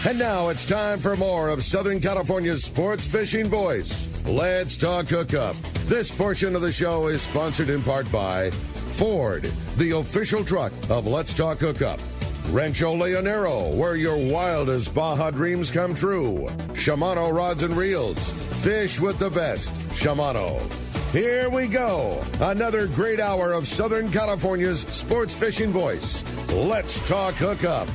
And now it's time for more of Southern California's sports fishing voice. Let's talk hookup. This portion of the show is sponsored in part by Ford, the official truck of Let's Talk Hookup. Rancho Leonero, where your wildest Baja dreams come true. Shimano Rods and Reels. Fish with the best. Shimano. Here we go. Another great hour of Southern California's sports fishing voice. Let's talk hookup.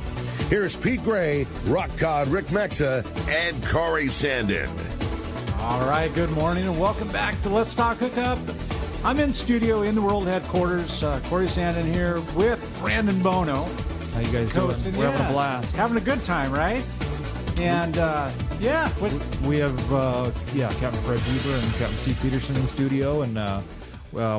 Here's Pete Gray, Rock Cod Rick Mexa, and Corey Sandin. All right, good morning and welcome back to Let's Talk Hookup. I'm in studio in the world headquarters. Corey Sandin here with Brandon Bono. How you guys doing? We're having a blast. Having a good time, right? And, we have, Captain Fred Huber and Captain Steve Peterson in the studio, and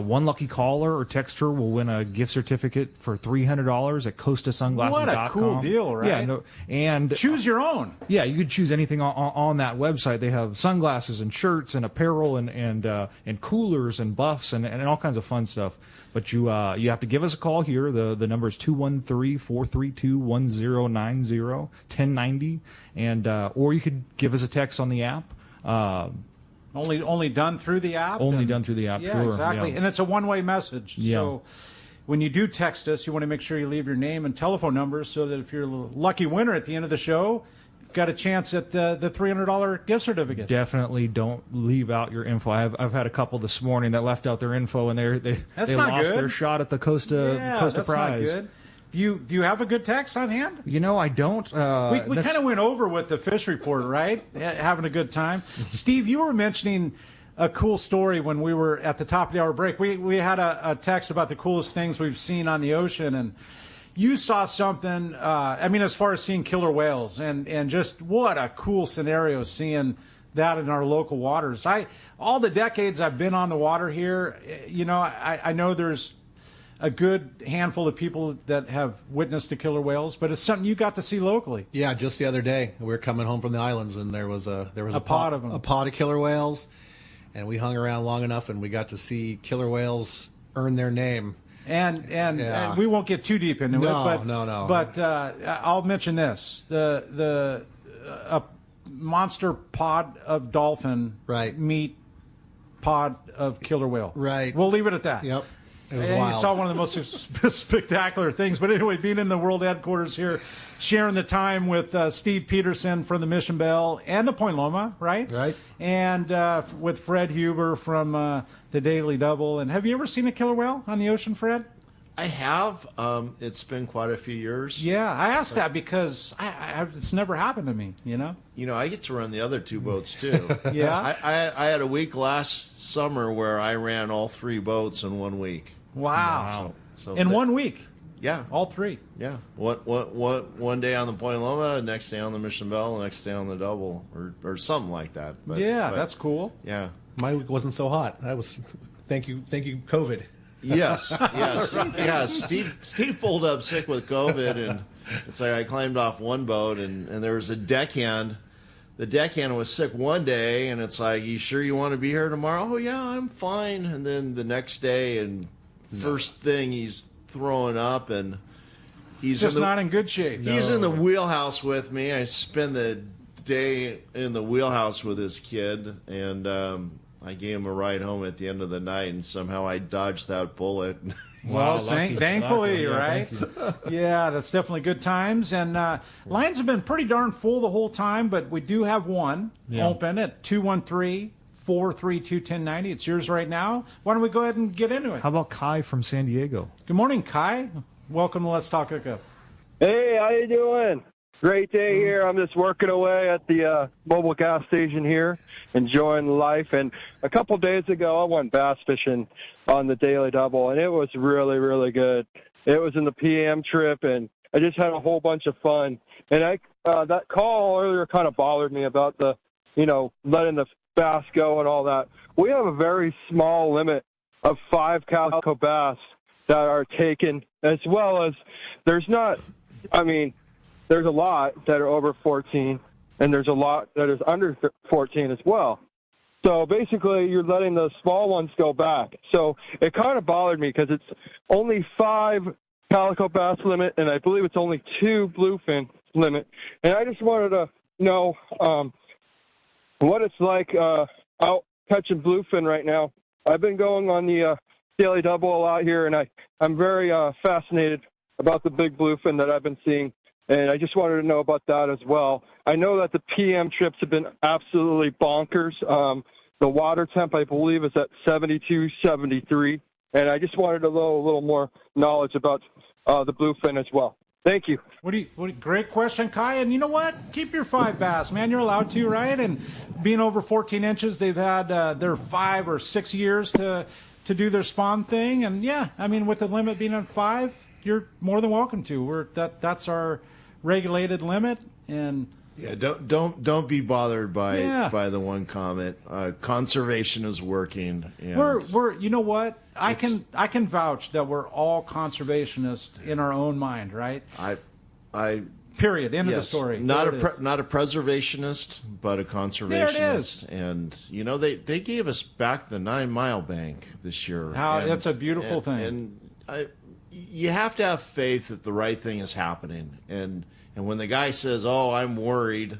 one lucky caller or texter will win a gift certificate for $300 at CostaSunglasses.com. What a cool deal, right? Yeah, and choose your own. Yeah, you could choose anything on that website. They have sunglasses and shirts and apparel and coolers and buffs and all kinds of fun stuff. But you have to give us a call here. The number is 213-432-1090, 1090, and or you could give us a text on the app. Only done through the app? Only done through the app, yeah, sure. Exactly. Yeah. And it's a one-way message. Yeah. So when you do text us, you want to make sure you leave your name and telephone number so that if you're a lucky winner at the end of the show, you've got a chance at the $300 gift certificate. Definitely don't leave out your info. I've had a couple this morning that left out their info, and they lost their shot at the Costa prize. Not good. Do you have a good text on hand? You know, I don't. We kind of went over with the fish report, right? Having a good time. Steve, you were mentioning a cool story when we were at the top of the hour break. We had a text about the coolest things we've seen on the ocean, and you saw something, as far as seeing killer whales, and just what a cool scenario seeing that in our local waters. All the decades I've been on the water here, I know there's a good handful of people that have witnessed the killer whales, but it's something you got to see locally. Yeah, just the other day we were coming home from the islands, and there was a pod of them, a pod of killer whales, and we hung around long enough, and we got to see killer whales earn their name. And we won't get too deep into it, but no. But I'll mention this: the monster pod of dolphin, right, meet pod of killer whale. Right. We'll leave it at that. Yep. It was and wild. You saw one of the most spectacular things. But anyway, being in the world headquarters here, sharing the time with Steve Peterson from the Mission Belle and the Point Loma, right? Right. And with Fred Huber from the Daily Double. And have you ever seen a killer whale on the ocean, Fred? I have. It's been quite a few years. Yeah, I asked that because it's never happened to me, You know, I get to run the other two boats, too. Yeah? I had a week last summer where I ran all three boats in 1 week. Wow. So in 1 week? Yeah. All three? Yeah. One day on the Point Loma, next day on the Mission Belle, the next day on the Double, or something like that. But that's cool. Yeah. My week wasn't so hot. Thank you, COVID. Yes. Steve pulled up sick with COVID, and it's like I climbed off one boat, and there was a deckhand. The deckhand was sick one day, and it's like, you sure you want to be here tomorrow? Oh, yeah, I'm fine. And then the next day, and first thing, he's throwing up, and he's just not in good shape. He's in the wheelhouse with me. I spend the day in the wheelhouse with his kid, and I gave him a ride home at the end of the night, and somehow I dodged that bullet. Well, thankfully, right? Yeah, that's definitely good times. And lines have been pretty darn full the whole time, but we do have one open at 213-432-1090. It's yours right now. Why don't we go ahead and get into it? How about Kai from San Diego? Good morning, Kai. Welcome to Let's Talk Hookup. Hey, how you doing? Great day here. I'm just working away at the mobile gas station here, enjoying life. And a couple days ago, I went bass fishing on the Daily Double, and it was really, really good. It was in the PM trip, and I just had a whole bunch of fun. And that call earlier kind of bothered me about the, letting the bass go and all that. We have a very small limit of 5 calico bass that are taken, as well as there's a lot that are over 14, and there's a lot that is under 14 as well. So basically, you're letting the small ones go back. So it kind of bothered me because it's only 5 calico bass limit, and I believe it's only 2 bluefin. limit. And I just wanted to know what it's like out catching bluefin right now. I've been going on the daily double a lot here, and I'm very fascinated about the big bluefin that I've been seeing. And I just wanted to know about that as well. I know that the PM trips have been absolutely bonkers. The water temp, I believe, is at 72, 73. And I just wanted to know a little more knowledge about the bluefin as well. Thank you. Great question, Kai. And you know what? Keep your 5 bass, man. You're allowed to, right? And being over 14 inches, they've had their 5 or 6 years to do their spawn thing. And yeah, I mean, with the limit being on 5, you're more than welcome to. That's our regulated limit. And yeah, don't be bothered by the one comment. Conservation is working. And we're you know what? I can vouch that we're all conservationists in our own mind, right? I period. End of the story. Not a preservationist, but a conservationist. There it is. And you know they gave us back the 9 Mile Bank this year. That's a beautiful thing. And you have to have faith that the right thing is happening. And when the guy says, "Oh, I'm worried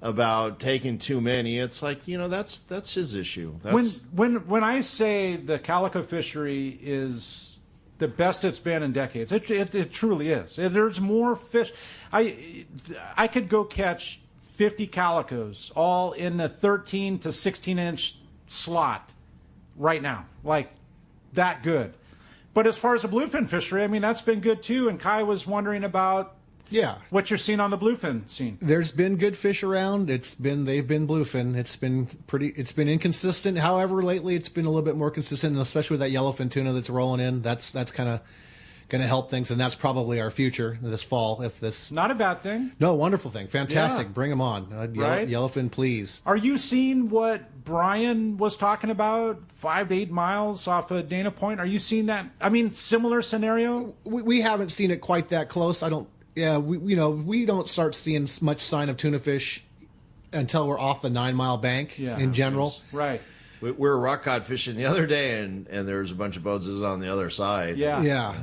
about taking too many," it's like, you know, that's his issue. When I say the calico fishery is the best it's been in decades, it truly is. There's more fish. I could go catch 50 calicos all in the 13 to 16 inch slot right now, like that good. But as far as the bluefin fishery, I mean, that's been good too. And Kai was wondering about what you're seeing on the bluefin scene. There's been good fish around. They've been bluefin. It's been inconsistent. However, lately it's been a little bit more consistent, and especially with that yellowfin tuna that's rolling in. That's kind of going to help things, and that's probably our future this fall. If this not a bad thing. No, wonderful thing. Fantastic. Yeah. Bring them on. Right? Yellowfin, please. Are you seeing what Brian was talking about, 5 to 8 miles off of Dana Point? Are you seeing that? I mean, similar scenario? We haven't seen it quite that close. We don't start seeing much sign of tuna fish until we're off the 9 Mile bank in general. Right. We were rock cod fishing the other day, and there was a bunch of boats on the other side. Yeah.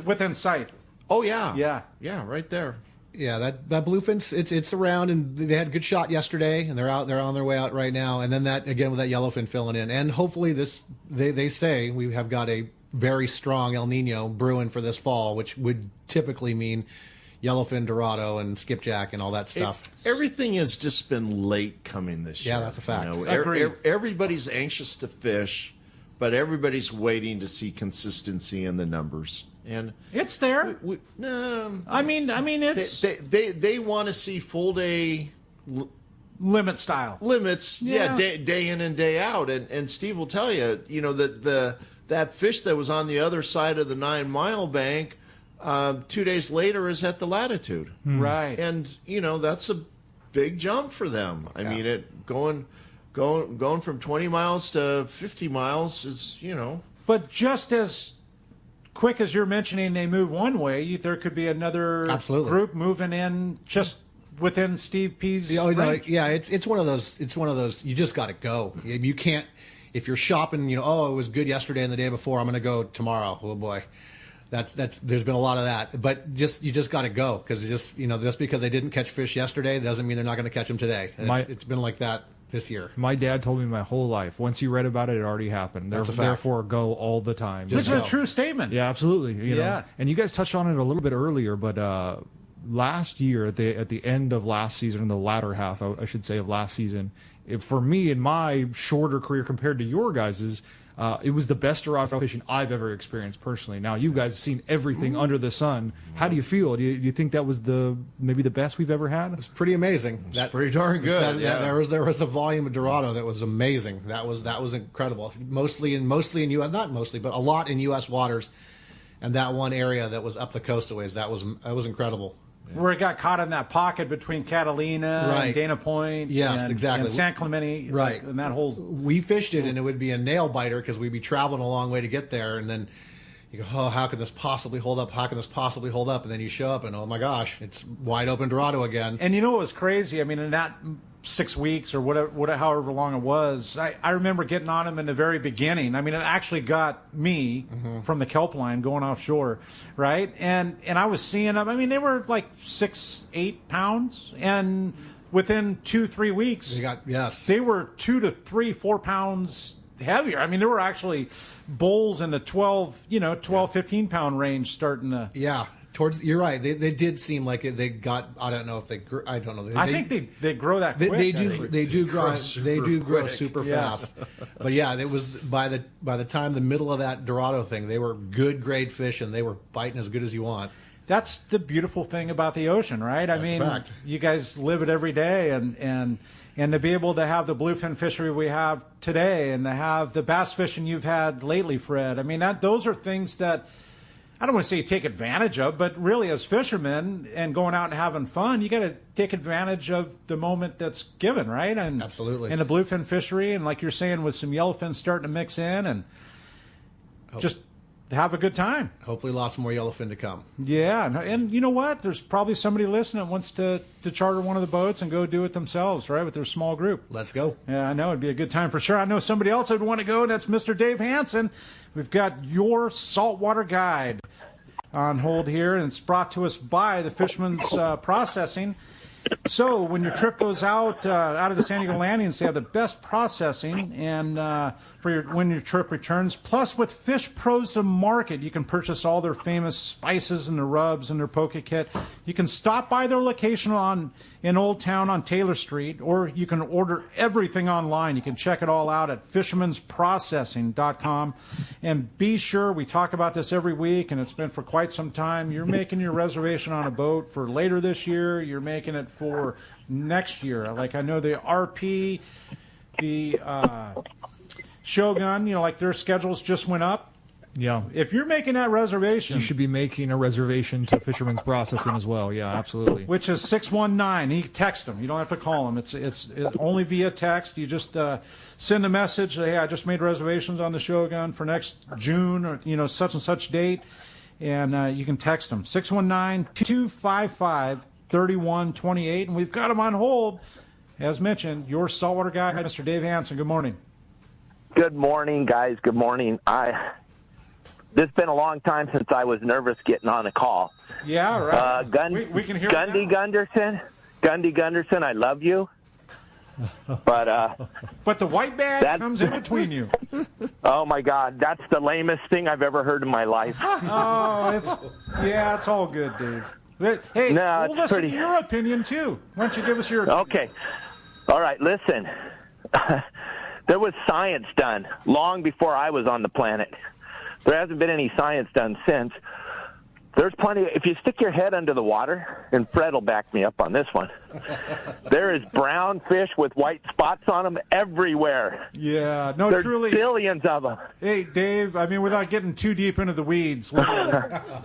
Within sight. Oh, yeah. Yeah. Yeah, right there. Yeah, that bluefin, it's around, and they had a good shot yesterday, and they're on their way out right now. And then that again with that yellowfin filling in, and hopefully they say we have got a very strong El Nino brewing for this fall, which would typically mean yellowfin, dorado, and skipjack, and all that stuff. Everything has just been late coming this year. Yeah, that's a fact. You know, everybody's anxious to fish, but everybody's waiting to see consistency in the numbers. And it's there. I mean, it's they want to see full day limit style limits. Yeah, day in and day out. And Steve will tell you, you know, that fish that was on the other side of the 9 Mile bank 2 days later is at the latitude. Right. And, you know, that's a big jump for them. I mean, it going from 20 miles to 50 miles is, you know. But just as quick as you're mentioning they move one way, there could be another group moving in just within Steve P's range. Yeah, it's one of those you just got to go. You can't, if you're shopping, you know, it was good yesterday and the day before, I'm going to go tomorrow. Oh boy. That's there's been a lot of that, but you just got to go, because just because they didn't catch fish yesterday doesn't mean they're not going to catch them today. It's been like that this year. My dad told me my whole life, once you read about it, it already happened. Therefore, go all the time. Which is a true statement. Yeah, absolutely. You know? And you guys touched on it a little bit earlier, but last year at the end of last season, in the latter half, I should say, of last season, for me in my shorter career compared to your guys's. It was the best dorado fishing I've ever experienced personally. Now, you guys have seen everything under the sun. How do you feel? Do you think that was maybe the best we've ever had? It was pretty amazing. That's pretty darn good. There was a volume of dorado that was amazing. That was incredible. Mostly in U.S., not mostly, but a lot in U.S. waters, and that one area that was up the coast a ways. That was incredible. Where it got caught in that pocket between Catalina and Dana Point. Yes, exactly. And San Clemente. Right. And that whole... We fished it, and it would be a nail biter because we'd be traveling a long way to get there. And then you go, oh, how can this possibly hold up? How can this possibly hold up? And then you show up, and oh, my gosh, it's wide open dorado again. And you know what was crazy? I mean, in that 6 weeks or whatever, however long it was. I remember getting on them in the very beginning. I mean, it actually got me from the kelp line going offshore, right? And I was seeing them. I mean, they were like 6-8 pounds, and within 2-3 weeks, they were 2 to 3, 4 pounds heavier. I mean, there were actually bulls in the 12, 15 pound range starting to. Yeah. You're right. They did seem like they got. I don't know if they. I don't know. I think they grow that quick. They do grow super fast. But yeah, it was by the time the middle of that Dorado thing, they were good grade fish and they were biting as good as you want. That's the beautiful thing about the ocean, right? I mean, you guys live it every day, and to be able to have the bluefin fishery we have today, and to have the bass fishing you've had lately, Fred. I mean, those are things that. I don't want to say you take advantage of, but really as fishermen and going out and having fun, you got to take advantage of the moment that's given, right? And absolutely. And the bluefin fishery, and like you're saying, with some yellowfin starting to mix in, and just have a good time. Hopefully lots more yellowfin to come. Yeah, and you know what? There's probably somebody listening that wants to charter one of the boats and go do it themselves, right, with their small group. Let's go. Yeah, I know. It'd be a good time for sure. I know somebody else would want to go, and that's Mr. Dave Hansen. We've got your saltwater guide on hold here, and it's brought to us by the Fisherman's Processing. So when your trip goes out of the San Diego Landings, they have the best processing, and when your trip returns. Plus, with Fish Pros to Market, you can purchase all their famous spices and their rubs and their poke kit. You can stop by their location in Old Town on Taylor Street, or you can order everything online. You can check it all out at fishermansprocessing.com. And be sure, we talk about this every week, and it's been for quite some time. You're making your reservation on a boat for later this year. You're making it for next year. Like I know the RP, the Shogun, like their schedules just went up. Yeah. If you're making that reservation, you should be making a reservation to Fisherman's Processing as well. Yeah, absolutely. Which is 619. You text them. You don't have to call them. It's only via text. You just send a message. Hey, I just made reservations on the Shogun for next June or such and such date, and you can text them 619-255-3128. And we've got them on hold. As mentioned, your saltwater guy, Mr. Dave Hansen. Good morning. Good morning, guys. Good morning. This has been a long time since I was nervous getting on a call. Yeah, right. We can hear Gundy Gunderson, I love you. But the white bag comes in between you. Oh my God, that's the lamest thing I've ever heard in my life. It's all good, Dave. Hey, we'll listen to your opinion too. Why don't you give us your opinion? Okay. All right, listen. There was science done long before I was on the planet. There hasn't been any science done since. There's plenty. If you stick your head under the water, and Fred will back me up on this one, there is brown fish with white spots on them everywhere. Yeah, no, there's truly. Billions of them. Hey, Dave, I mean, without getting too deep into the weeds,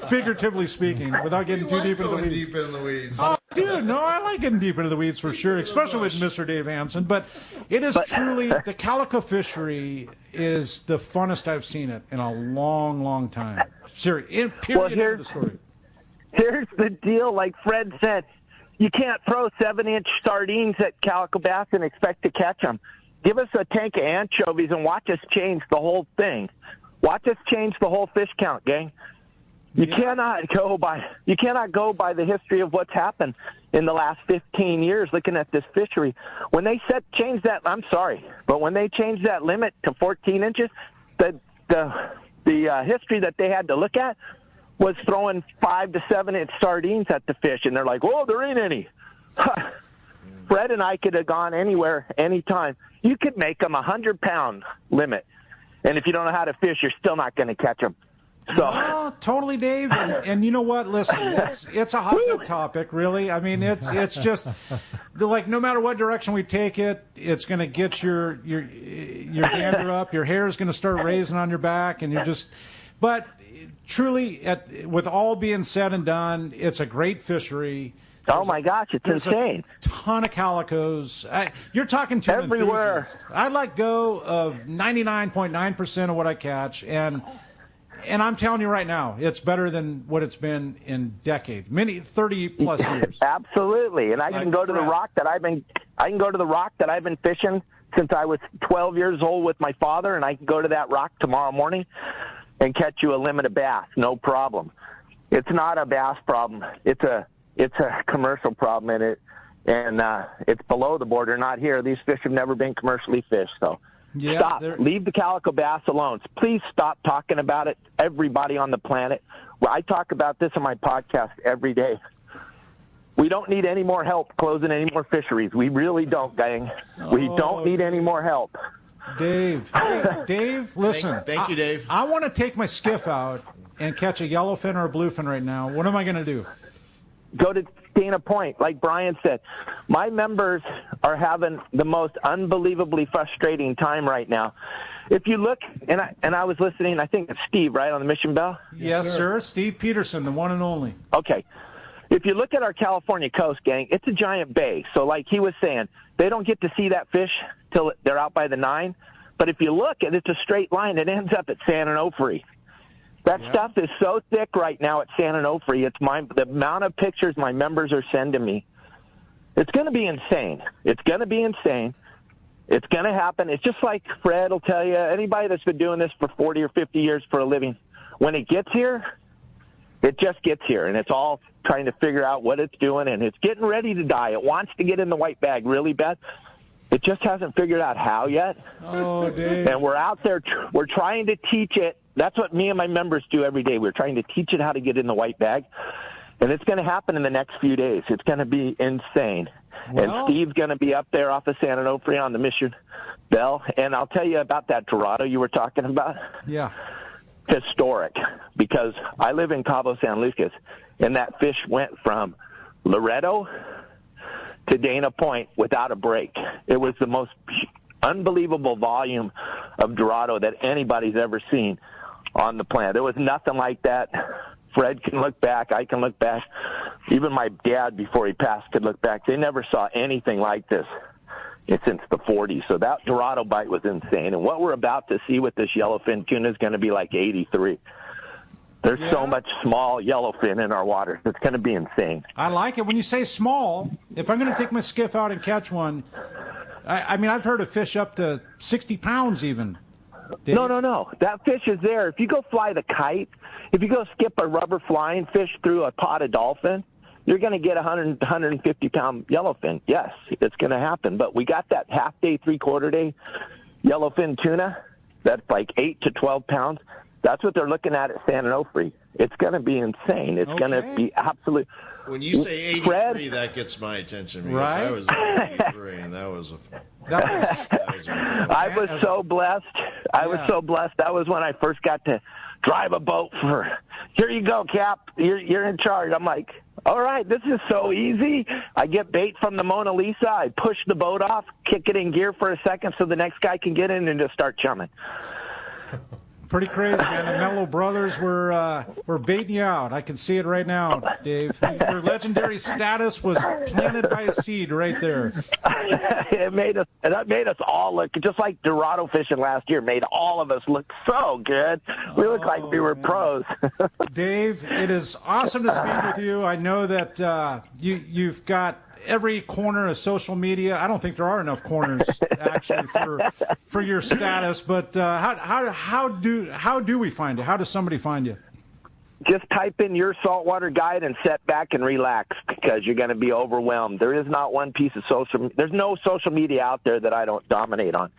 figuratively speaking, without getting too deep into the weeds. Oh, dude, no, I like getting deep into the weeds for sure, especially with Mr. Dave Hansen. But it is truly, the calico fishery is the funnest I've seen it in a long, long time. Serious. Period. The story. Here's the deal. Like Fred said, you can't throw 7-inch sardines at calico bass and expect to catch them. Give us a tank of anchovies and watch us change the whole thing. Watch us change the whole fish count, gang. You cannot go by the history of what's happened in the last 15 years looking at this fishery. When they change that, I'm sorry, but when they changed that limit to 14 inches, the history that they had to look at was throwing 5 to 7 inch sardines at the fish, and they're like, "Whoa, there ain't any." Fred and I could have gone anywhere, anytime. You could make them 100-pound limit, and if you don't know how to fish, you're still not going to catch them. So, no, totally, Dave. And you know what? Listen, it's a hot topic, really. I mean, it's just like no matter what direction we take it, it's going to get your gander up. Your hair is going to start raising on your back, and you're just. But truly, with all being said and done, it's a great fishery. Oh my gosh, it's insane! A ton of calicos. You're talking to everywhere. I let go of 99.9% of what I catch, and I'm telling you right now, it's better than what it's been in decades, 30-plus years. Absolutely, and I can go to the rock that I've been I can go to the rock that I've been fishing since I was 12 years old with my father, and I can go to that rock tomorrow morning and catch you a limit of bass, no problem. It's not a bass problem. It's a commercial problem, and it's below the border, not here. These fish have never been commercially fished, so stop. Leave the calico bass alone. Please stop talking about it, everybody on the planet. Well, I talk about this on my podcast every day. We don't need any more help closing any more fisheries. We really don't, gang. We don't need any more help. Dave, hey, Dave, listen. Thank you, Dave. I want to take my skiff out and catch a yellowfin or a bluefin right now. What am I going to do? Go to Dana Point, like Brian said. My members are having the most unbelievably frustrating time right now. If you look, and I was listening, I think it's Steve, right, on the Mission Belle? Yes, sir. Steve Peterson, the one and only. Okay. If you look at our California coast, gang, it's a giant bay. So like he was saying, they don't get to see that fish till they're out by the 9. But if you look, and it's a straight line, it ends up at San Onofre. That stuff is so thick right now at San Onofre. It's the amount of pictures my members are sending me. It's going to be insane. It's going to be insane. It's going to happen. It's just like Fred will tell you, anybody that's been doing this for 40 or 50 years for a living, when it gets here, it just gets here, and it's all trying to figure out what it's doing, and it's getting ready to die. It wants to get in the white bag really bad. It just hasn't figured out how yet. Oh, Dave. And we're out there. We're trying to teach it. That's what me and my members do every day. We're trying to teach it how to get in the white bag. And it's going to happen in the next few days. It's going to be insane. Well, and Steve's going to be up there off of San Onofre on the Mission Belle. And I'll tell you about that Dorado you were talking about. Yeah. Historic, because I live in Cabo San Lucas, and that fish went from Loretto to Dana Point without a break. It was the most unbelievable volume of Dorado that anybody's ever seen on the planet. There was nothing like that. Fred can look back. I can look back. Even my dad, before he passed, could look back. They never saw anything like this since the 40s. So that Dorado bite was insane. And what we're about to see with this yellowfin tuna is going to be like 83. There's so much small yellowfin in our waters. It's going to be insane. I like it. When you say small, if I'm going to take my skiff out and catch one, I mean, I've heard of fish up to 60 pounds even. Dave. No. That fish is there. If you go fly the kite, if you go skip a rubber flying fish through a pot of dolphin, you're going to get 100, 150-pound yellowfin. Yes, it's going to happen. But we got that half-day, three-quarter-day yellowfin tuna that's like 8 to 12 pounds. That's what they're looking at San Onofre. It's going to be insane. It's going to be absolute. When you say 83, Fred, that gets my attention. Because right? I was 83, and that was I was so blessed. I was so blessed. That was when I first got to drive a boat for, here you go, Cap. You're in charge. I'm like, all right, this is so easy. I get bait from the Mona Lisa. I push the boat off, kick it in gear for a second so the next guy can get in and just start chumming. Pretty crazy, man. The Mello brothers were baiting you out. I can see it right now, Dave. Your legendary status was planted by a seed right there. It made us all look just like Dorado fishing last year. Made all of us look so good. We look like we were pros. Dave, it is awesome to speak with you. I know that you've got every corner of social media. I don't think there are enough corners actually for your status. But how do we find you? How does somebody find you? Just type in your saltwater guide and sit back and relax, because you're going to be overwhelmed. There is not one piece of there's no social media out there that I don't dominate on.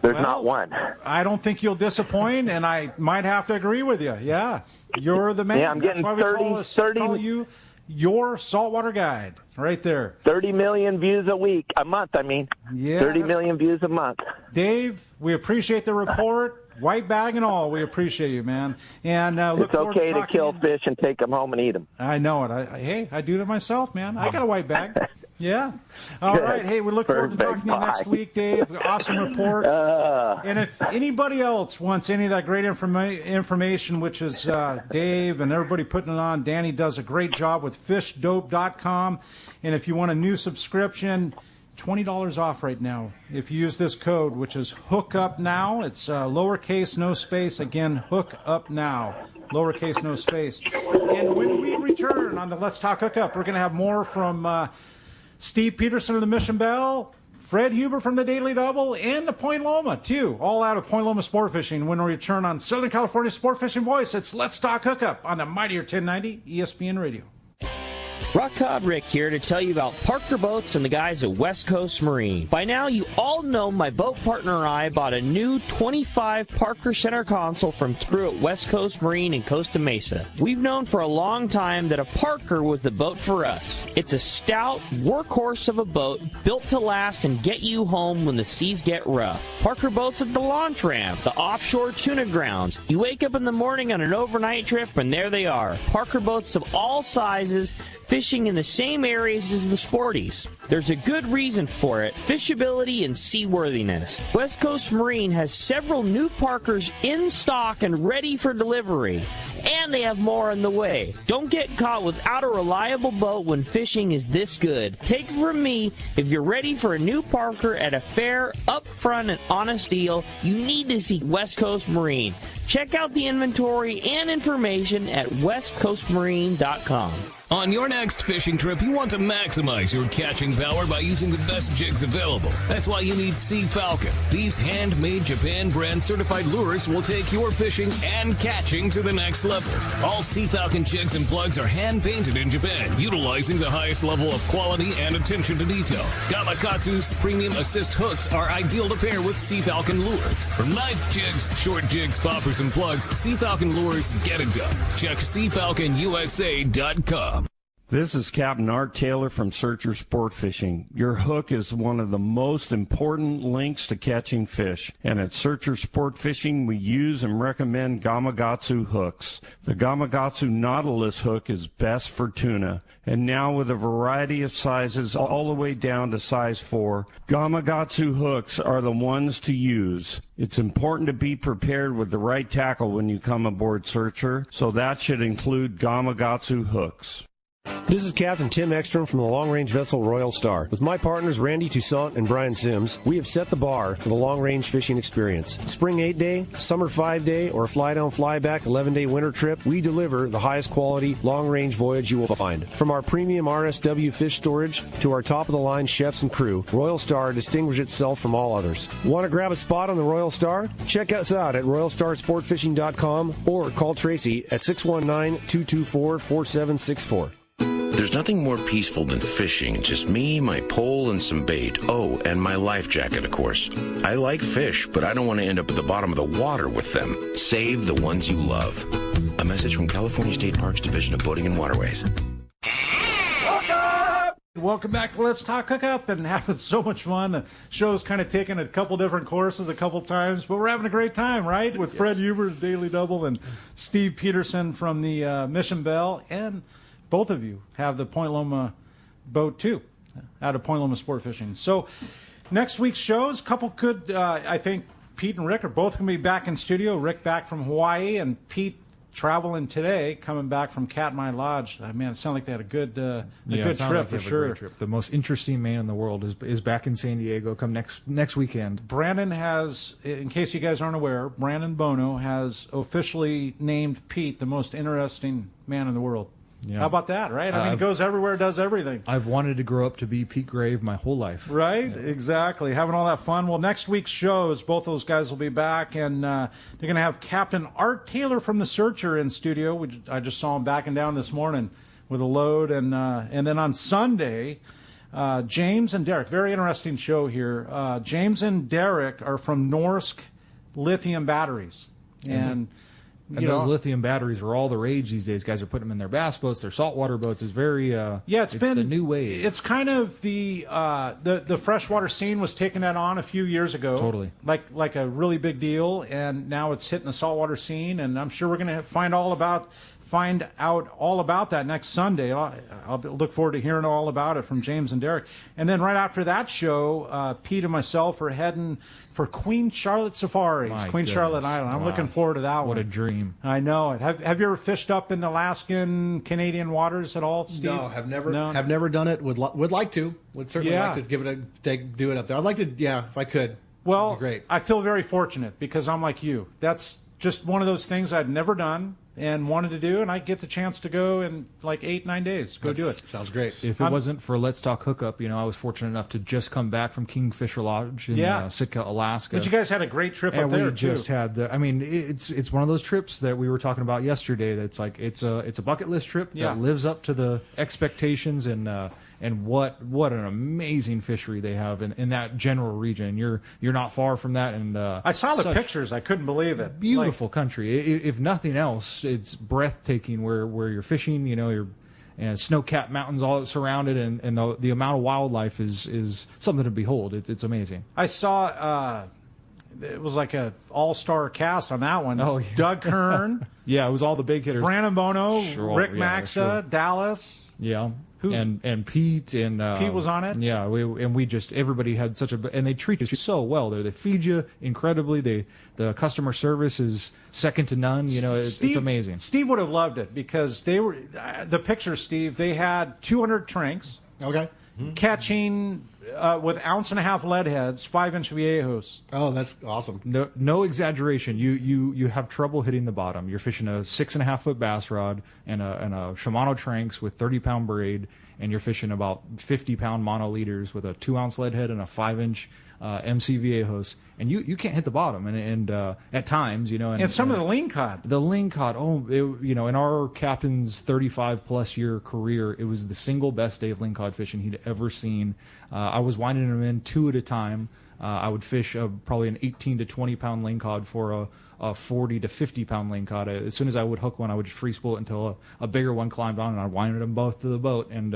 There's not one. I don't think you'll disappoint, and I might have to agree with you. Yeah, you're the man. Yeah, I'm getting That's why we call you your saltwater guide right there. 30 million views a month. I mean, 30 million views a month. Dave, we appreciate the report. White bag and all, we appreciate you, man. And it's okay to kill fish and take them home and eat them. I know it. I do that myself, man. I got a white bag. Yeah. All right. Hey, we look forward to talking to you next week, Dave. Awesome report. And if anybody else wants any of that great information, which is Dave and everybody putting it on, Danny does a great job with fishdope.com. And if you want a new subscription, $20 off right now if you use this code, which is Hookup Now. It's lowercase, no space. Again, Hookup Now, lowercase, no space. And when we return on the Let's Talk Hookup, we're going to have more from Steve Peterson of the Mission Belle, Fred Huber from the Daily Double, and the Point Loma, too. All out of Point Loma Sport Fishing when we return on Southern California Sport Fishing Voice. It's Let's Talk Hookup on the Mightier 1090 ESPN Radio. Rock Cod Rick here to tell you about Parker Boats and the guys at West Coast Marine. By now, you all know my boat partner and I bought a new 25 Parker center console from crew at West Coast Marine in Costa Mesa. We've known for a long time that a Parker was the boat for us. It's a stout workhorse of a boat built to last and get you home when the seas get rough. Parker Boats at the launch ramp, the offshore tuna grounds. You wake up in the morning on an overnight trip and there they are. Parker Boats of all sizes, fishing in the same areas as the sporties. There's a good reason for it: fishability and seaworthiness. West Coast Marine has several new Parkers in stock and ready for delivery. And they have more on the way. Don't get caught without a reliable boat when fishing is this good. Take it from me, if you're ready for a new Parker at a fair, upfront, and honest deal, you need to see West Coast Marine. Check out the inventory and information at westcoastmarine.com. On your next fishing trip, you want to maximize your catching power by using the best jigs available. That's why you need Sea Falcon. These handmade Japan brand certified lures will take your fishing and catching to the next level. All Sea Falcon jigs and plugs are hand painted in Japan, utilizing the highest level of quality and attention to detail. Gamakatsu's premium assist hooks are ideal to pair with Sea Falcon lures. From knife jigs, short jigs, poppers, and plugs, Sea Falcon lures get it done. Check SeaFalconUSA.com. This is Captain Art Taylor from Searcher Sport Fishing. Your hook is one of the most important links to catching fish, and at Searcher Sport Fishing we use and recommend Gamakatsu hooks. The Gamakatsu Nautilus hook is best for tuna, and now with a variety of sizes all the way down to size 4, Gamakatsu hooks are the ones to use. It's important to be prepared with the right tackle when you come aboard Searcher, so that should include Gamakatsu hooks. This is Captain Tim Ekstrom from the long-range vessel Royal Star. With my partners Randy Toussaint and Brian Sims, we have set the bar for the long-range fishing experience. Spring 8-day, summer 5-day, or fly-down, fly-back 11-day winter trip, we deliver the highest quality long-range voyage you will find. From our premium RSW fish storage to our top-of-the-line chefs and crew, Royal Star distinguishes itself from all others. Want to grab a spot on the Royal Star? Check us out at RoyalStarSportFishing.com or call Tracy at 619-224-4764. There's nothing more peaceful than fishing. Just me, my pole, and some bait. Oh, and my life jacket, of course. I like fish, but I don't want to end up at the bottom of the water with them. Save the ones you love. A message from California State Parks Division of Boating and Waterways. Welcome back to Let's Talk Hookup, and having so much fun. The show's kind of taken a couple different courses a couple times, but we're having a great time, right? With Fred Huber's Daily Double and Steve Peterson from the Mission Belle, and both of you have the Point Loma boat, too, out of Point Loma Sport Fishing. So next week's shows, I think Pete and Rick are both going to be back in studio. Rick back from Hawaii, and Pete traveling today, coming back from Katmai Lodge. Man, it sounded like they had a good trip for sure. Trip. The most interesting man in the world is back in San Diego come next weekend. Brandon has, in case you guys aren't aware, Brandon Bono has officially named Pete the most interesting man in the world. Yeah. How about that, right? I mean, he goes everywhere, does everything. I've wanted to grow up to be Pete Grave my whole life. Right? Yeah. Exactly. Having all that fun. Well, next week's shows, both those guys will be back, and they're going to have Captain Art Taylor from the Searcher in studio. I just saw him backing down this morning with a load. And then on Sunday, James and Derek, very interesting show here. James and Derek are from Norsk Lithium Batteries. And those lithium batteries are all the rage these days. Guys are putting them in their bass boats, their saltwater boats. It's very it's been the new wave. It's kind of the freshwater scene was taking that on a few years ago. Totally. Like a really big deal, and now it's hitting the saltwater scene, and I'm sure we're going to find out all about that next Sunday. I'll look forward to hearing all about it from James and Derek. And then right after that show, Pete and myself are heading for Queen Charlotte Safaris, Charlotte Island. I'm looking forward to that one. What a dream. I know it. Have you ever fished up in the Alaskan, Canadian waters at all, Steve? No, have never done it. Would like to. Would certainly like to give it do it up there. I'd like to, if I could. Well, great. I feel very fortunate because I'm like you. That's just one of those things I'd never done. and wanted to do, and I get the chance to go in like 8-9 days. Go do it. Sounds great. If it wasn't for Let's Talk Hookup, I was fortunate enough to just come back from Kingfisher Lodge in Sitka, Alaska. But you guys had a great trip up and there, we just had it's one of those trips that we were talking about yesterday. That's like it's a bucket list trip that lives up to the expectations, and what an amazing fishery they have in that general region. You're not far from that, and I saw the pictures. I couldn't believe it. Beautiful country. If nothing else, it's breathtaking where you're fishing. You're and snow-capped mountains all surrounded, and the amount of wildlife is something to behold. It's amazing. I saw it was like a all-star cast on that one. Oh, yeah. Doug Kern. Yeah, it was all the big hitters. Brandon Bono, Sure, Rick yeah, Maxa, sure. Dallas. Yeah. Who? And Pete and Pete was on it. Yeah, everybody had and they treat you so well there. They feed you incredibly. The customer service is second to none. It's amazing. Steve would have loved it because they were the picture. Steve, they had 200 tranks. Okay. Catching with 1.5 ounce lead heads, 5-inch viejos. Oh, that's awesome. No exaggeration. You have trouble hitting the bottom. You're fishing a 6.5-foot bass rod and a Shimano Tranks with 30-pound braid, and you're fishing about 50-pound monoliters with a 2-ounce lead head and a 5-inch MC Viejos, and you can't hit the bottom. And at times, and some of the ling cod. The ling cod. In our captain's 35-plus year career, it was the single best day of ling cod fishing he'd ever seen. I was winding them in 2 at a time. I would fish probably an 18 to 20-pound ling cod for a 40 to 50-pound ling cod. As soon as I would hook one, I would just free spool it until a bigger one climbed on, and I winded them both to the boat. And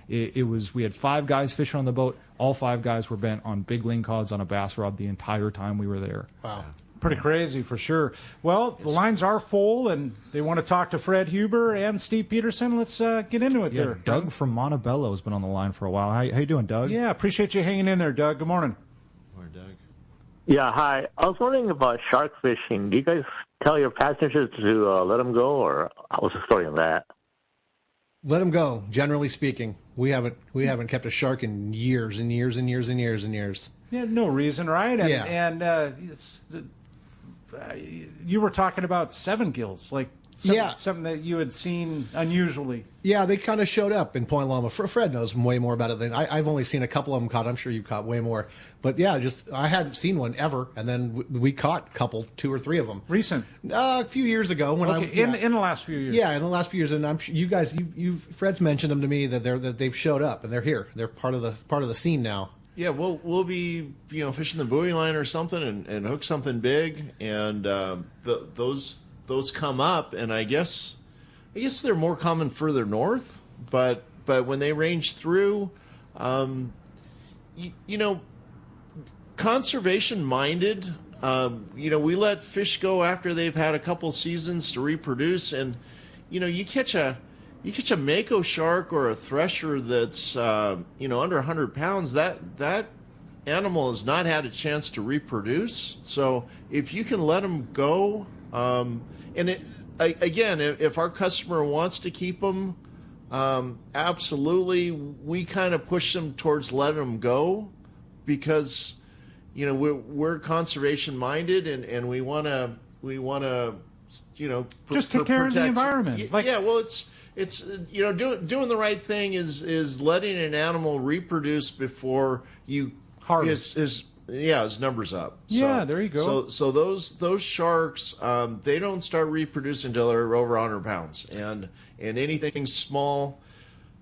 we had 5 guys fishing on the boat. All 5 guys were bent on big ling cods on a bass rod the entire time we were there. Wow. Pretty crazy for sure. Well, the lines are full, and they want to talk to Fred Huber and Steve Peterson. Let's get into it there. Doug from Montebello has been on the line for a while. How you doing, Doug? Yeah, appreciate you hanging in there, Doug. Good morning. Morning, Doug. Yeah, hi. I was wondering about shark fishing. Do you guys tell your passengers to let them go, or what's the story on that? Let them go. Generally speaking, we haven't kept a shark in years and years and years and years and years. Yeah, no reason, right? And, you were talking about 7 gills, something that you had seen unusually. Yeah, they kind of showed up in Point Loma. Fred knows way more about it than I've only seen a couple of them caught. I'm sure you caught way more. But yeah, I hadn't seen one ever, and then we caught a couple, 2 or 3 of them. Recent? A few years ago. In the last few years. Yeah, in the last few years, and I'm sure you guys, Fred's mentioned them to me that they've showed up and they're here. They're part of the scene now. Yeah, we'll be fishing the buoy line or something and hook something big, and those come up, and I guess they're more common further north, but when they range through, conservation minded, we let fish go after they've had a couple seasons to reproduce, and you catch a mako shark or a thresher that's under 100 pounds, that animal has not had a chance to reproduce. So if you can let them go, if our customer wants to keep them, absolutely, we kind of push them towards letting them go because we're conservation minded and we want to just take care of the environment. It's doing the right thing is letting an animal reproduce before you harvest his numbers up. Yeah, there you go. So those sharks, they don't start reproducing until they're over 100 pounds, and anything small,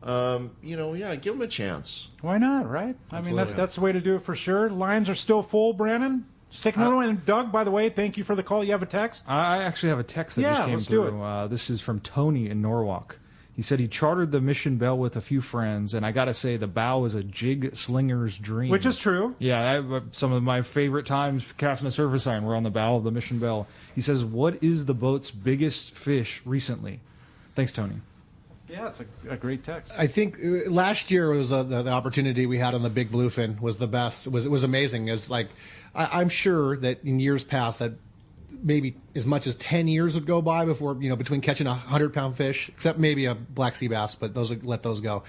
give them a chance. Why not, right? Absolutely. I mean, that's the way to do it for sure. Lines are still full, Brandon. Stick another one. And Doug, by the way, thank you for the call. You have a text? I actually have a text that just came through. This is from Tony in Norwalk. He said he chartered the Mission Belle with a few friends, and I got to say the bow is a jig slinger's dream. Which is true. Yeah, some of my favorite times casting a surface iron were on the bow of the Mission Belle. He says, what is the boat's biggest fish recently? Thanks, Tony. Yeah, it's a great text. I think last year was the opportunity we had on the big bluefin was the best. It was amazing. It's like I'm sure that in years past that maybe as much as 10 years would go by before, between catching 100-pound fish, except maybe a black sea bass, but let those go.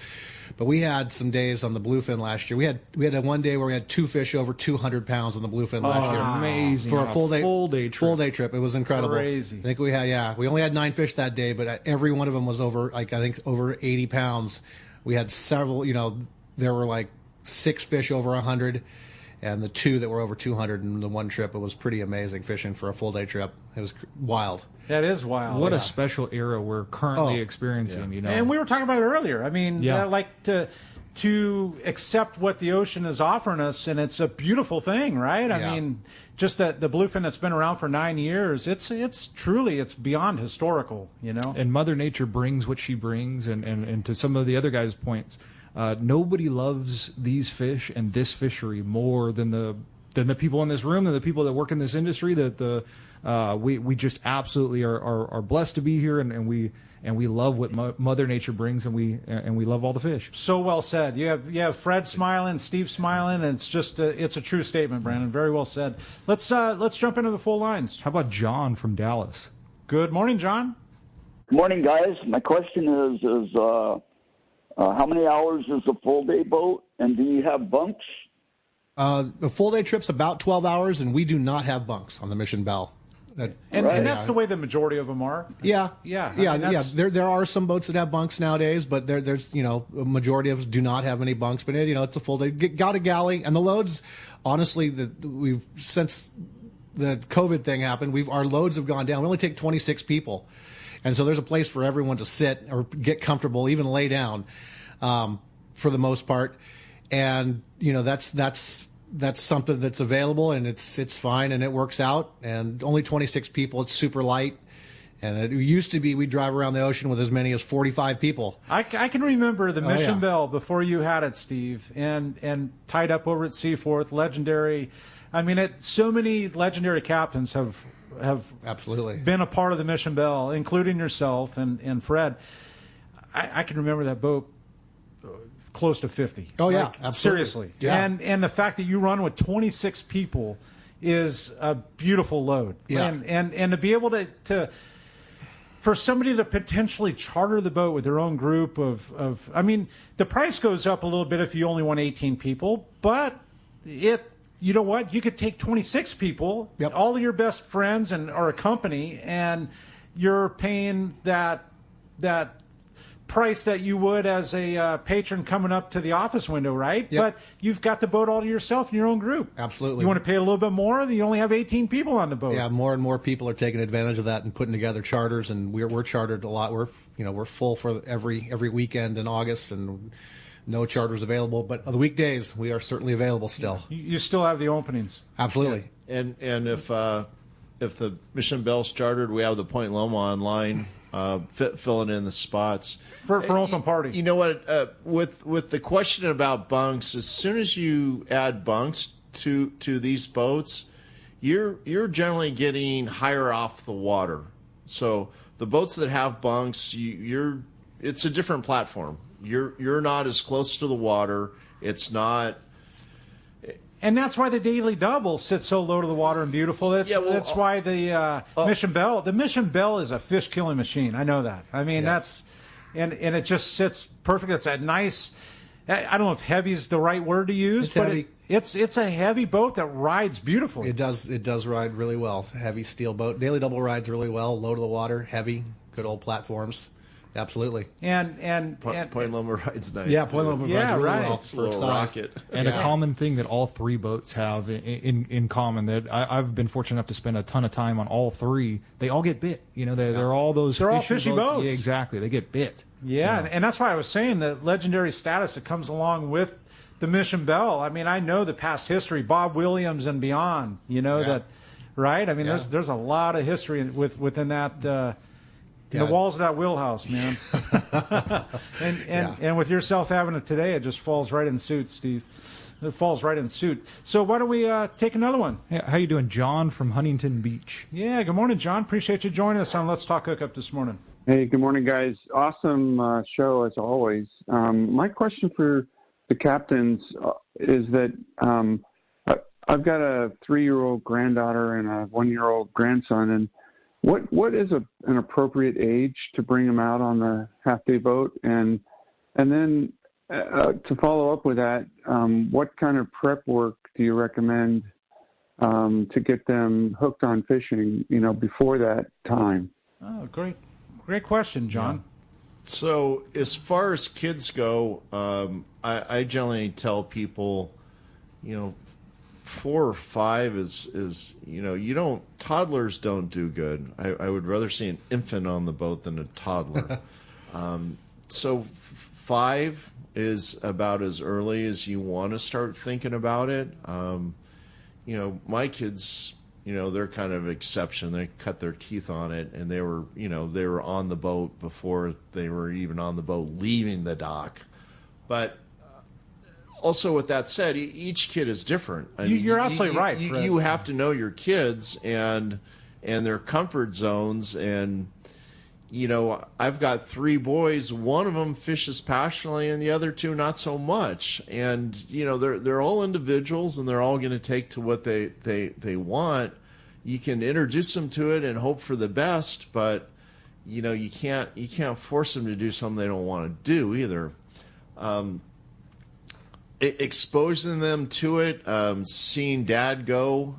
But we had some days on the bluefin last year. We had one day where we had 2 fish over 200 pounds on the bluefin last year. Amazing. For a full day trip. Full day trip. It was incredible. Crazy. I think we only had 9 fish that day, but every one of them was over, over 80 pounds. We had several, there were 6 fish over 100. And the 2 that were over 200 in the one trip. It was pretty amazing fishing for a full day trip. It was wild. That is wild. What a special era we're currently experiencing, And we were talking about it earlier. I mean, to accept what the ocean is offering us, and it's a beautiful thing, right? I mean, just that the bluefin that's been around for 9 years, it's truly beyond historical, And Mother Nature brings what she brings, and to some of the other guys' points, nobody loves these fish and this fishery more than the people in this room, than the people that work in this industry. We just absolutely are blessed to be here, and we love what Mother Nature brings, and we love all the fish. So well said. You have Fred smiling, Steve smiling, and it's just it's a true statement, Brandon. Very well said. Let's jump into the full lines. How about John from Dallas? Good morning, John. Good morning, guys. My question is how many hours is a full day boat, and do you have bunks? A full day trip's about 12 hours, and we do not have bunks on the Mission Belle. And that's the way the majority of them are. Yeah. I mean, There are some boats that have bunks nowadays, but there's a majority of us do not have any bunks. But it's a full day. Got a galley, and the loads. Honestly, we've since the COVID thing happened, our loads have gone down. We only take 26 people, and so there's a place for everyone to sit or get comfortable, even lay down, for the most part. And that's something that's available, and it's fine, and it works out. And only 26 people. It's super light. And it used to be we'd drive around the ocean with as many as 45 people. I can remember the Mission Belle before you had it, Steve, and tied up over at Seaforth, legendary. I mean, so many legendary captains have absolutely been a part of the Mission Belle, including yourself and Fred. I can remember that boat close to 50. Oh, yeah, absolutely. Seriously. Yeah. And the fact that you run with 26 people is a beautiful load. Yeah. And to be able to for somebody to potentially charter the boat with their own group of I mean, the price goes up a little bit if you only want 18 people, but you know what? You could take 26 people, all of your best friends or a company, and you're paying that price that you would as a patron coming up to the office window, right? Yep. But you've got the boat all to yourself in your own group. Absolutely. You want to pay a little bit more? You only have 18 people on the boat. Yeah, more and more people are taking advantage of that and putting together charters, and we're chartered a lot. We're full for every weekend in August, and no charters available. But on the weekdays, we are certainly available still. You still have the openings. Absolutely. And if the Mission Belle's chartered, we have the Point Loma online. Filling in the spots for open party. You know what? With the question about bunks, as soon as you add bunks to these boats, you're generally getting higher off the water. So the boats that have bunks, it's a different platform. You're not as close to the water. It's not. And that's why the Daily Double sits so low to the water and beautiful. That's why the Mission Belle is a fish killing machine. I know that. I mean, that's and it just sits perfect. It's a nice. I don't know if heavy is the right word to use, it's but heavy. It's a heavy boat that rides beautifully. It does ride really well. It's a heavy steel boat. Daily Double rides really well. Low to the water, heavy, good old platforms. Absolutely. And Point Loma rides nice. Yeah, Point Loma rides really well. It's a little rocket. And a common thing that all three boats have in common, that I've been fortunate enough to spend a ton of time on all three. They all get bit. They're all those. They're all fishy boats. Yeah, exactly. They get bit. Yeah, and that's why I was saying the legendary status that comes along with the Mission Belle. I mean, I know the past history, Bob Williams and beyond. That, right? I mean, there's a lot of history within that. The walls of that wheelhouse, man. and with yourself having it today, it just falls right in suit, Steve. It falls right in suit. So why don't we take another one? Hey, how you doing, John from Huntington Beach? Yeah, good morning, John. Appreciate you joining us on Let's Talk Hookup this morning. Hey, good morning, guys. Awesome show, as always. My question for the captains is that I've got a 3-year-old granddaughter and a 1-year-old grandson, and what is an appropriate age to bring them out on the half-day boat? And then to follow up with that, what kind of prep work do you recommend to get them hooked on fishing, before that time? Oh, great question, John. Yeah. So as far as kids go, I generally tell people, 4 or 5 is toddlers don't do good. I would rather see an infant on the boat than a toddler. So 5 is about as early as you want to start thinking about it. My kids, they're kind of exception. They cut their teeth on it, and they were on the boat before they were even on the boat leaving the dock. But also, with that said, each kid is different. You're absolutely right, Fred. You have to know your kids and their comfort zones. And I've got 3 boys. One of them fishes passionately, and the other 2 not so much. And they're all individuals, and they're all going to take to what they want. You can introduce them to it and hope for the best, but you can't force them to do something they don't want to do either. Exposing them to it, seeing Dad go,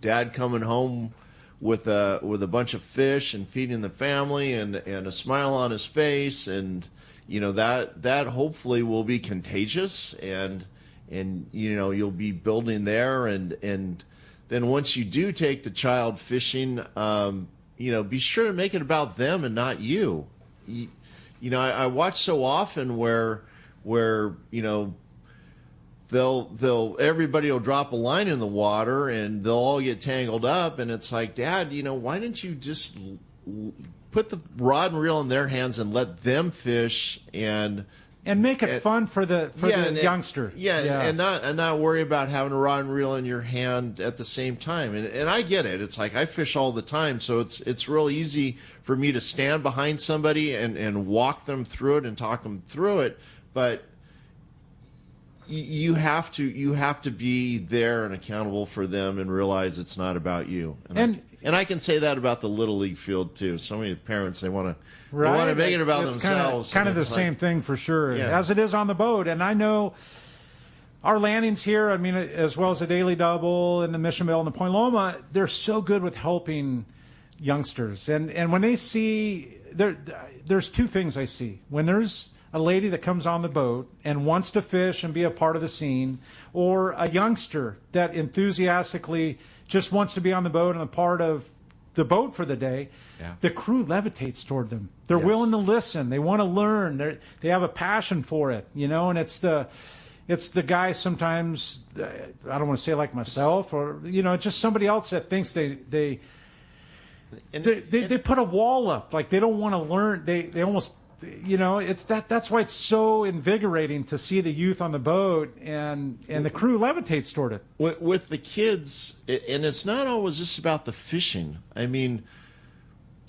Dad coming home with a bunch of fish and feeding the family and a smile on his face, and that hopefully will be contagious, and you'll be building there, and then once you do take the child fishing, be sure to make it about them and not you. I watch so often where everybody will drop a line in the water and they'll all get tangled up, and it's like, Dad, why didn't you just put the rod and reel in their hands and let them fish and make it fun for the youngster. And not worry about having a rod and reel in your hand at the same time. And I get it. It's like I fish all the time, so it's real easy for me to stand behind somebody and walk them through it and talk them through it, but you have to be there and accountable for them and realize it's not about you. And I can say that about the Little League field too. So many parents, they want to make it about themselves. Kind of the same thing for sure, as it is on the boat. And I know our landings here, as well as the Daily Double and the Mission Belle and the Point Loma, they're so good with helping youngsters. And when they see, there's 2 things I see. When there's a lady that comes on the boat and wants to fish and be a part of the scene, or a youngster that enthusiastically just wants to be on the boat and a part of the boat for the day, the crew levitates toward them. They're willing to listen. They want to learn. They have a passion for it, and it's the guy sometimes, I don't want to say like myself, or, just somebody else that thinks they put a wall up. Like they don't want to learn. They almost, it's that's why it's so invigorating to see the youth on the boat, and the crew levitates toward it. With the kids, and it's not always just about the fishing.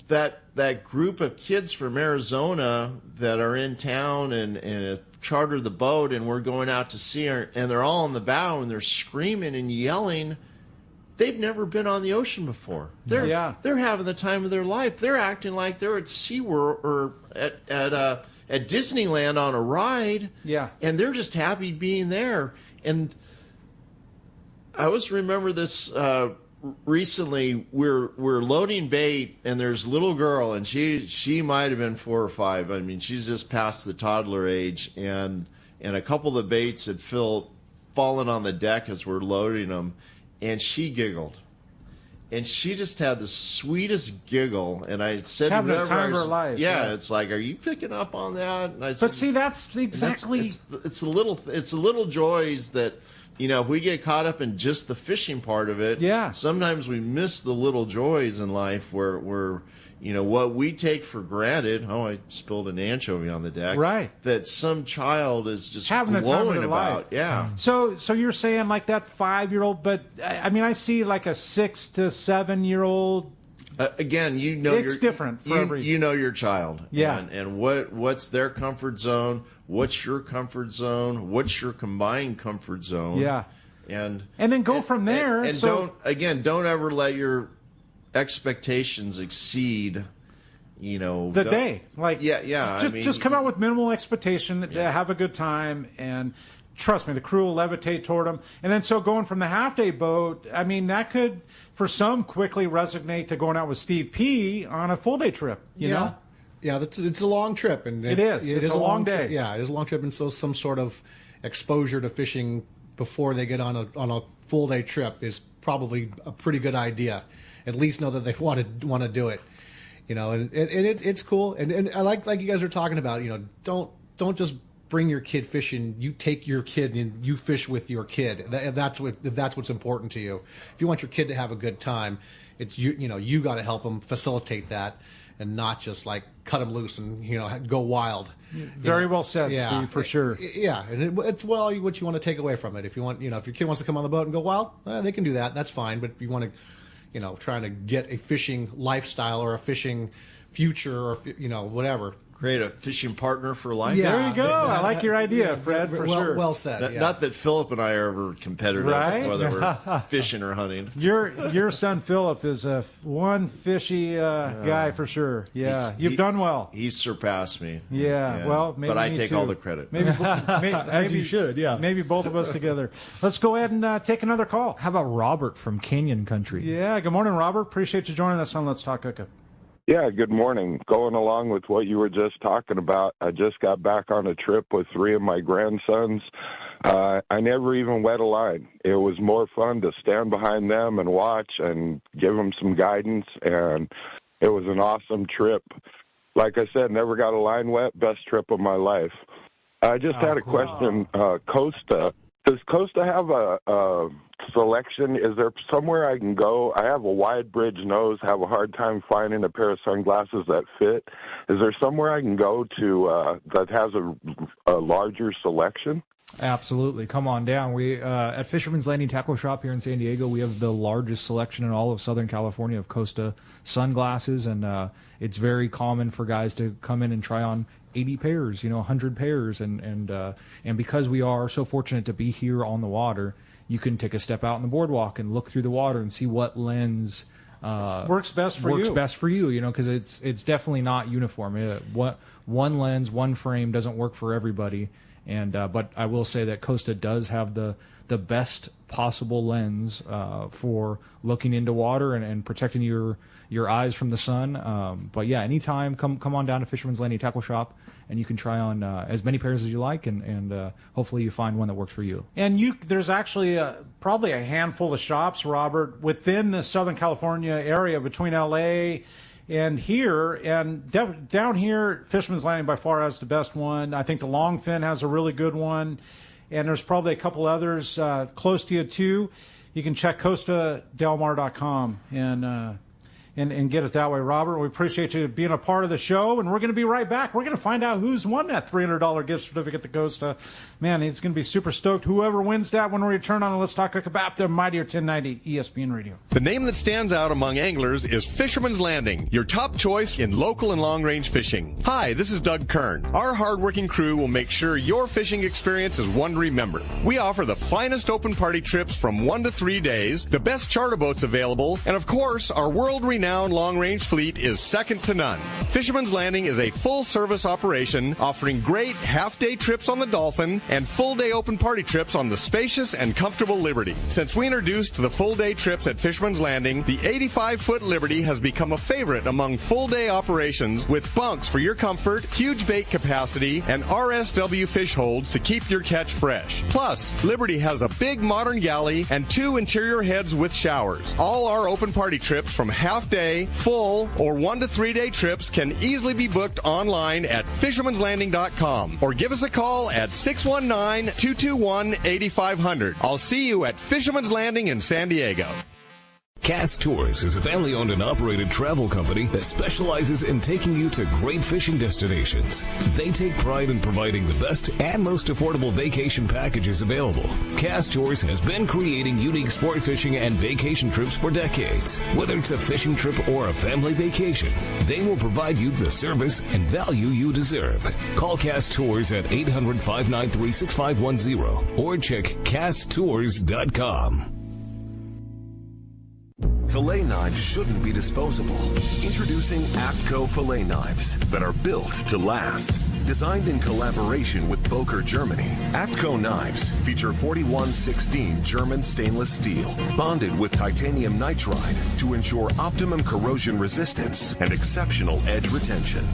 That group of kids from Arizona that are in town and chartered the boat, and we're going out to sea, and they're all on the bow and they're screaming and yelling. They've never been on the ocean before. They're having the time of their life. They're acting like they're at SeaWorld or at Disneyland on a ride. Yeah. And they're just happy being there. And I always remember this recently. We're loading bait, and there's a little girl, and she might have been 4 or 5. She's just past the toddler age, and a couple of the baits had fallen on the deck as we're loading them. And she giggled, and she just had the sweetest giggle. And I said, having the time of her life. Yeah, it's like, are you picking up on that? And I said, but see, that's exactly it's the little joys that, if we get caught up in just the fishing part of it, sometimes we miss the little joys in life where what we take for granted. Oh, I spilled an anchovy on the deck. Right. That some child is just having glowing about. Life. Yeah. So you're saying like that 5-year-old, but I see like a 6 to 7-year-old. Again, it's different for every. You know your child. Yeah. And what's their comfort zone? What's your comfort zone? What's your combined comfort zone? Yeah. And then go from there. And don't ever let your expectations exceed, the day. Like, just come out with minimal expectation, have a good time, and trust me, the crew will levitate toward them. And then so going from the half-day boat, I mean, that could, for some, quickly resonate to going out with Steve P. on a full-day trip, you know? Yeah, it's a long trip. And it is. It's a long day. Yeah, it is a long trip, and so some sort of exposure to fishing before they get on a full-day trip is probably a pretty good idea. At least know that they want to do it. And it's cool. And I like you guys are talking about, don't just bring your kid fishing. You take your kid and you fish with your kid. If that's what's important to you. If you want your kid to have a good time, it's you got to help them facilitate that, and not just like cut them loose and go wild. Very well said, Steve, for sure. Yeah, and it's what you want to take away from it. If you want, if your kid wants to come on the boat and go wild, they can do that. That's fine. But if you want to, trying to get a fishing lifestyle or a fishing future or whatever. Create a fishing partner for life. Yeah, there you go. I like your idea, Fred, for sure. Well said. Not that Philip and I are ever competitive, right? Whether we're fishing or hunting. Your son Philip is one fishy guy for sure. Yeah, you've done well. He's surpassed me. Yeah, well, maybe but I take all the credit. Maybe as you should. Yeah, maybe both of us together. Let's go ahead and take another call. How about Robert from Canyon Country? Yeah, good morning, Robert. Appreciate you joining us on Let's Talk Hookup. Yeah, good morning. Going along with what you were just talking about, I just got back on a trip with 3 of my grandsons. I never even wet a line. It was more fun to stand behind them and watch and give them some guidance, and it was an awesome trip. Like I said, never got a line wet, best trip of my life. I just had a question. Costa, does Costa have a selection? Is there somewhere I can go? I have a wide bridge nose, have a hard time finding a pair of sunglasses that fit. Is there somewhere I can go to that has a larger selection? Absolutely. Come on down. We at Fisherman's Landing Tackle Shop here in San Diego, we have the largest selection in all of Southern California of Costa sunglasses, and it's very common for guys to come in and try on 80 pairs, 100 pairs, and because we are so fortunate to be here on the water, you can take a step out on the boardwalk and look through the water and see what lens works best for you. Because it's definitely not uniform. One lens, one frame doesn't work for everybody. And but I will say that Costa does have the best possible lens for looking into water and protecting your eyes from the sun. But yeah, anytime, come on down to Fisherman's Landing Tackle Shop, and you can try on as many pairs as you like, and hopefully you find one that works for you. And there's actually probably a handful of shops, Robert, within the Southern California area between L.A. and here, and down here, Fisherman's Landing by far has the best one. I think the Longfin has a really good one, and there's probably a couple others close to you too. You can check CostaDelmar.com and get it that way. Robert, we appreciate you being a part of the show, and we're going to be right back. We're going to find out who's won that $300 gift certificate to Costa. Man, he's going to be super stoked. Whoever wins that when we return on Let's Talk Hookup app, the Mightier 1090 ESPN Radio. The name that stands out among anglers is Fisherman's Landing, your top choice in local and long-range fishing. Hi, this is Doug Kern. Our hardworking crew will make sure your fishing experience is one to remember. We offer the finest open party trips from 1 to 3 days, the best charter boats available, and of course, our world-renowned long-range fleet is second to none. Fisherman's Landing is a full-service operation offering great half-day trips on the Dolphin and full-day open party trips on the spacious and comfortable Liberty. Since we introduced the full-day trips at Fisherman's Landing, the 85-foot Liberty has become a favorite among full-day operations with bunks for your comfort, huge bait capacity, and RSW fish holds to keep your catch fresh. Plus, Liberty has a big modern galley and 2 interior heads with showers. All our open party trips from half-day, full, or 1 to 3 day trips can easily be booked online at fishermanslanding.com or give us a call at 619-221-8500. I'll see you at Fisherman's Landing in San Diego. Cast Tours is a family-owned and operated travel company that specializes in taking you to great fishing destinations. They take pride in providing the best and most affordable vacation packages available. Cast Tours has been creating unique sport fishing and vacation trips for decades. Whether it's a fishing trip or a family vacation, they will provide you the service and value you deserve. Call Cast Tours at 800-593-6510 or check casttours.com. Filet knives shouldn't be disposable. Introducing AFTCO filet knives that are built to last. Designed in collaboration with Boker, Germany, AFTCO knives feature 4116 German stainless steel, bonded with titanium nitride to ensure optimum corrosion resistance and exceptional edge retention.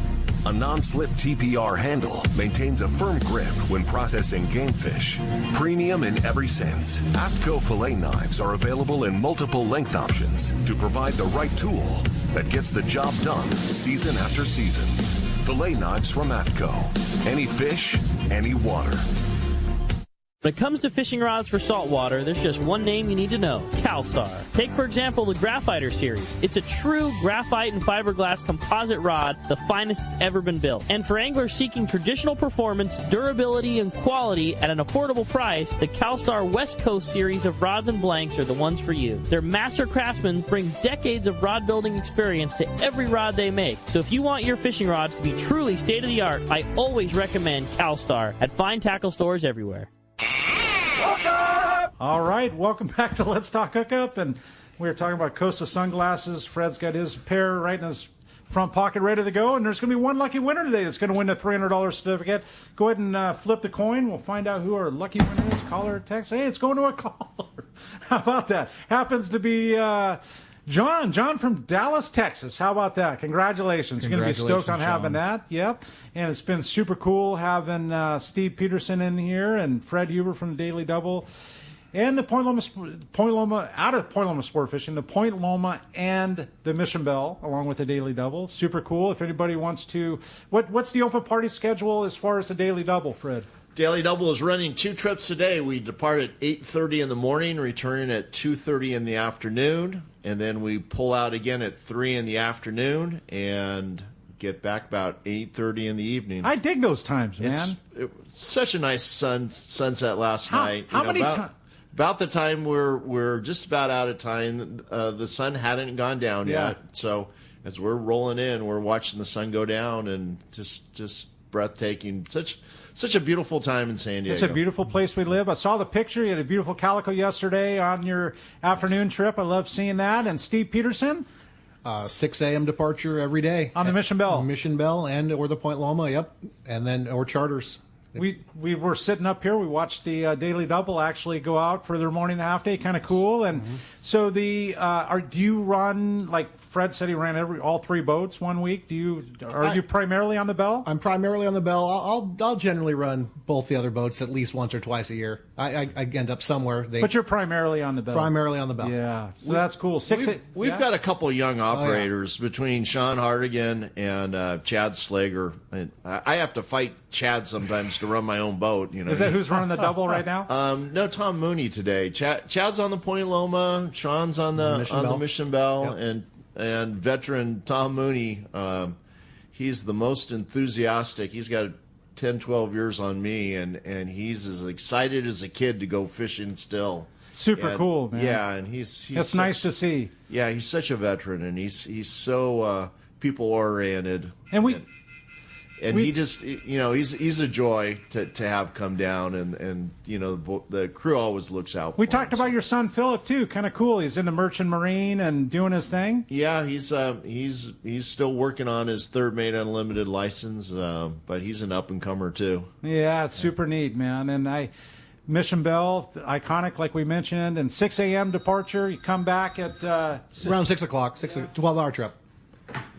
A non-slip TPR handle maintains a firm grip when processing game fish. Premium in every sense, AFTCO fillet knives are available in multiple length options to provide the right tool that gets the job done season after season. Fillet knives from AFTCO. Any fish, any water. When it comes to fishing rods for saltwater, there's just one name you need to know, CalStar. Take, for example, the Graphiter series. It's a true graphite and fiberglass composite rod, the finest it's ever been built. And for anglers seeking traditional performance, durability, and quality at an affordable price, the CalStar West Coast series of rods and blanks are the ones for you. Their master craftsmen bring decades of rod building experience to every rod they make. So if you want your fishing rods to be truly state-of-the-art, I always recommend CalStar at fine tackle stores everywhere. All right, welcome back to Let's Talk Hookup, and we were talking about Costa sunglasses. Fred's got his pair right in his front pocket ready to go, and there's going to be one lucky winner today that's going to win a $300 certificate. Go ahead and flip the coin. We'll find out who our lucky winner is. Caller or text. Hey, it's going to a caller. How about that? Happens to be John from Dallas, Texas. How about that? Congratulations. Going to be stoked on having that. Yep. And it's been super cool having Steve Peterson in here and Fred Huber from the Daily Double. And the Point Loma, out of Point Loma Sport Fishing, the Point Loma and the Mission Belle, along with the Daily Double. Super cool. If anybody wants to, what's the open party schedule as far as the Daily Double, Fred? Daily Double is running 2 trips a day. We depart at 8:30 in the morning, returning at 2:30 in the afternoon, and then we pull out again at 3 in the afternoon and get back about 8:30 in the evening. I dig those times, man. It's such a nice sunset last night. How many times? About the time we're just about out of time. The sun hadn't gone down yet, so as we're rolling in, we're watching the sun go down, and just breathtaking. Such a beautiful time in San Diego. It's a beautiful place we live. I saw the picture. You had a beautiful calico yesterday on your afternoon trip. I love seeing that. And Steve Peterson? 6 a.m. departure every day. On the Mission Belle. Mission Belle or the Point Loma, yep. And then, or charters. We were sitting up here. We watched the Daily Double actually go out for their morning and a half day. Kind of cool. And so do you run, like Fred said, he ran all 3 boats one week. Are you primarily on the Belle? I'm primarily on the Belle. I'll generally run both the other boats at least once or twice a year. I end up somewhere. But you're primarily on the Belle. Primarily on the Belle. Yeah, so that's cool. We've got a couple of young operators between Sean Hardigan and Chad Slager. And I have to fight Chad sometimes to run my own boat. Is that who's running the Double right now? No, Tom Mooney today. Chad's on the Point Loma. Sean's on the Mission Belle, and veteran Tom Mooney. He's the most enthusiastic. He's got 10, 12 years on me, and he's as excited as a kid to go fishing still. Super cool, man. Yeah, and he's that's nice to see. Yeah, he's such a veteran, and he's so people oriented. And he just, he's a joy to have come down, and the crew always looks out for We talked about your son Philip too. Kind of cool. He's in the Merchant Marine and doing his thing. Yeah, he's still working on his 3rd Mate Unlimited license, but he's an up and comer too. Yeah, it's super neat, man. And Mission Belle, iconic, like we mentioned, and 6 a.m. departure. You come back at around 6 o'clock. 12-hour trip.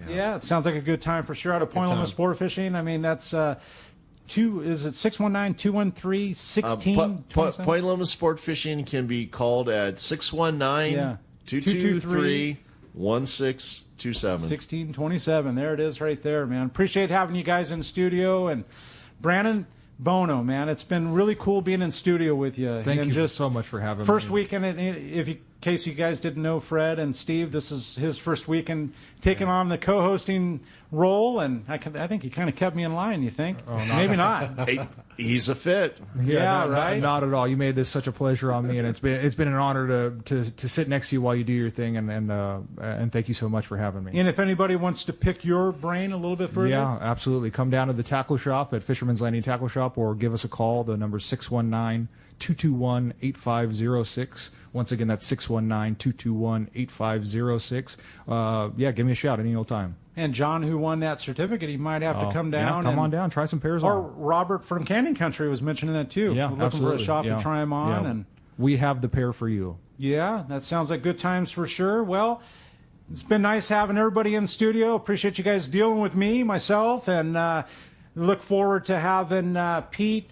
Yeah, it sounds like a good time for sure. Out of Point Loma Sport Fishing. I mean, that's is it 619-213-1627? Point Loma Sport Fishing can be called at 619-223-1627. 1627. There it is right there, man. Appreciate having you guys in studio. And Brandon Bono, man, it's been really cool being in studio with you. Thank you so much for having me. First weekend, if you case you guys didn't know, Fred and Steve, this is his first weekend taking on the co-hosting role, and I think he kind of kept me in line, you think? Oh, Maybe not. He's a fit. Yeah, right? Not at all. You made this such a pleasure on me, and it's been an honor to sit next to you while you do your thing, and thank you so much for having me. And if anybody wants to pick your brain a little bit further? Yeah, absolutely. Come down to the tackle shop at Fisherman's Landing Tackle Shop, or give us a call. The number is 619-221-8506. Once again, that's 619-221-8506. Give me a shout any old time. And John, who won that certificate, he might have to come down. Yeah, come on down, try some pairs or on. Robert from Canyon Country was mentioning that too. Yeah, We're looking absolutely. for a shop to try them on. Yeah. And we have the pair for you. yeah, that sounds like good times for sure. Well, it's been nice having everybody in studio. Appreciate you guys dealing with me, myself, and look forward to having Pete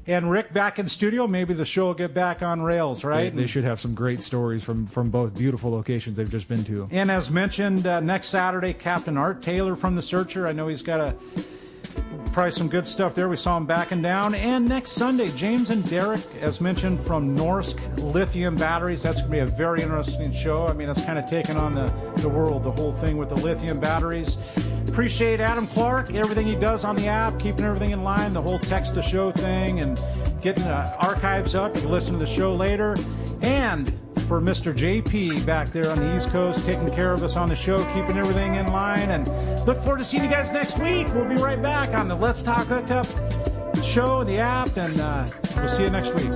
and Rick back in studio. Maybe the show will get back on rails, right? They should have some great stories from both beautiful locations they've just been to. And as mentioned, next Saturday, Captain Art Taylor from the Searcher. I know he's got probably some good stuff there. We saw him backing down. And next Sunday, James and Derek, as mentioned, from Norsk Lithium Batteries. That's going to be a very interesting show. I mean, it's kind of taken on the world, the whole thing with the lithium batteries. Appreciate Adam Clark, everything he does on the app, keeping everything in line, the whole text-to-show thing, and getting archives up. You can listen to the show later. And for Mr. JP back there on the East Coast, taking care of us on the show, keeping everything in line. And look forward to seeing you guys next week. We'll be right back on the Let's Talk Hookup show, the app, and we'll see you next week.